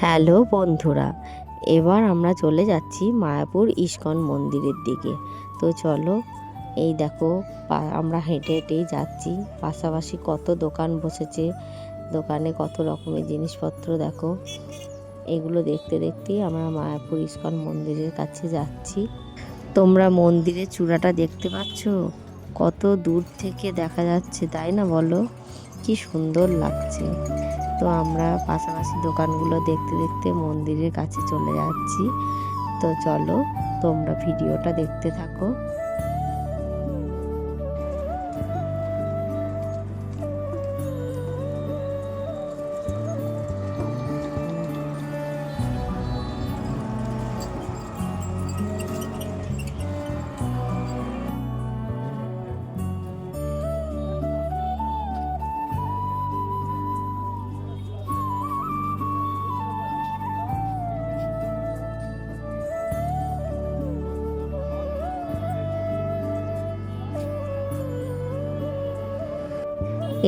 Hello বন্ধুরা, এবার আমরা চলে যাচ্ছি মায়াপুর ইস্কন মন্দিরের দিকে। তো চলো, এই দেখো আমরা হেঁটে হেঁটেই যাচ্ছি। পাশাপাশি কত দোকান বসেছে, দোকানে কত রকমের জিনিসপত্র দেখো। এগুলো দেখতে দেখতেই আমরা মায়াপুর ইস্কন মন্দিরের কাছে যাচ্ছি। তোমরা মন্দিরের চূড়াটা দেখতে পাচ্ছ? কত দূর থেকে দেখা যাচ্ছে, তাই না বলো? কি সুন্দর লাগছে। তো আমরা পাশাপাশি দোকানগুলো দেখতে দেখতে মন্দিরের কাছে চলে যাচ্ছি। তো চলো, তোমরা ভিডিওটা দেখতে থাকো।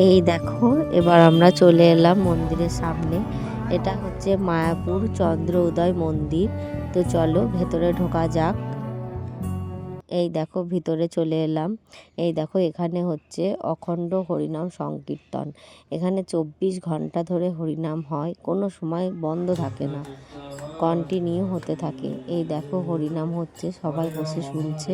এই দেখো, এবার আমরা চলে এলাম মন্দিরের সামনে। এটা হচ্ছে মায়াপুর চন্দ্র উদয় মন্দির। তো চলো ভেতরে ঢোকা যাক। এই দেখো, ভিতরে চলে এলাম। এই দেখো, এখানে হচ্ছে অখণ্ড হরিনাম সংকীর্তন। এখানে 24 ঘন্টা ধরে হরিনাম হয়, কোনো সময় বন্ধ থাকে না, কন্টিনিউ হতে থাকে। এই দেখো, হরিনাম হচ্ছে, সবাই বসে শুনছে।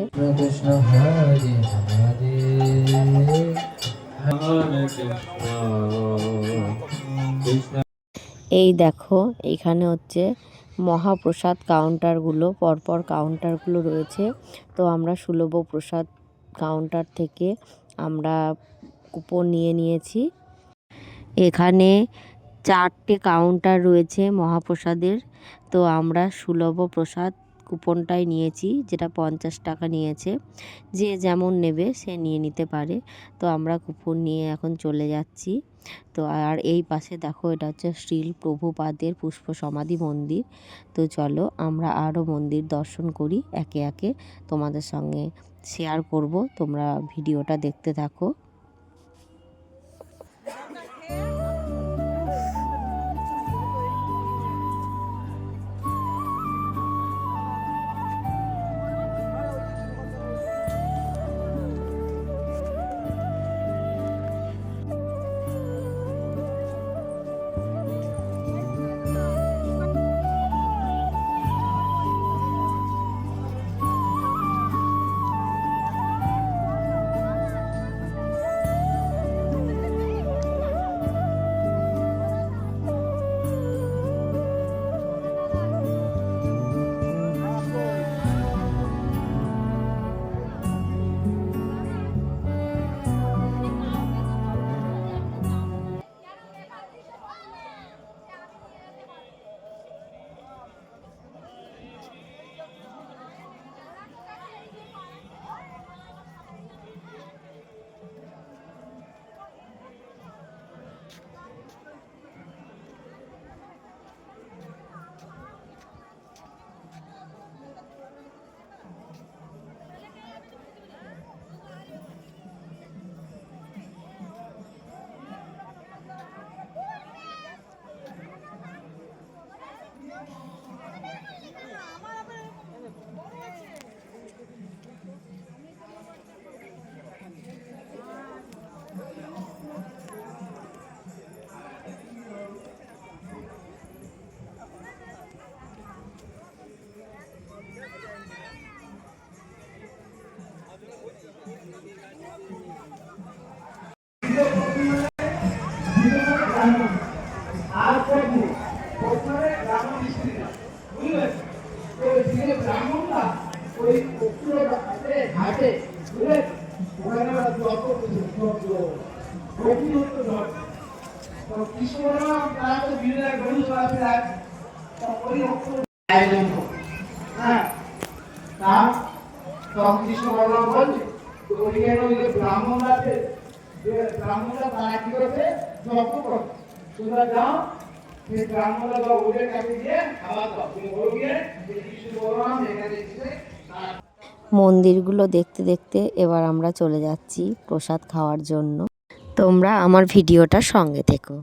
এই দেখো, এইখানে হচ্ছে মহাপ্রসাদ কাউন্টারগুলো, পরপর কাউন্টারগুলো রয়েছে। তো আমরা সুলভ প্রসাদ কাউন্টার থেকে আমরা কুপন নিয়ে নিয়েছি। এখানে 4টে কাউন্টার রয়েছে মহাপ্রসাদের। তো আমরা সুলভ প্রসাদ কুপনটাই নিয়েছি, যেটা 50 টাকা নিয়েছে। যে যেমন নেবে সে নিয়ে নিতে পারে। তো আমরা কুপন নিয়ে এখন চলে যাচ্ছি। তো আর এই পাশে দেখো, এটা হচ্ছে শ্রীল প্রভুপাদের পুষ্প সমাধি মন্দির। তো চলো, আমরা আরও মন্দির দর্শন করি, একে একে তোমাদের সঙ্গে শেয়ার করব। তোমরা ভিডিওটা দেখতে থাকো। ব্রাহ্মণরা তারা কি করেছে, যজ্ঞ করছে। তোমরা যাও, সেই ব্রাহ্মণরা বা ওদের কাছে গিয়ে খাবার দাও, তুমি বলো গিয়ে যে কৃষ্ণ বলরাম এখানে এসেছে। মন্দিরগুলো দেখতে দেখতে এবার আমরা চলে যাচ্ছি প্রসাদ খাওয়ার জন্য। তোমরা আমার ভিডিওটার সঙ্গে থেকো।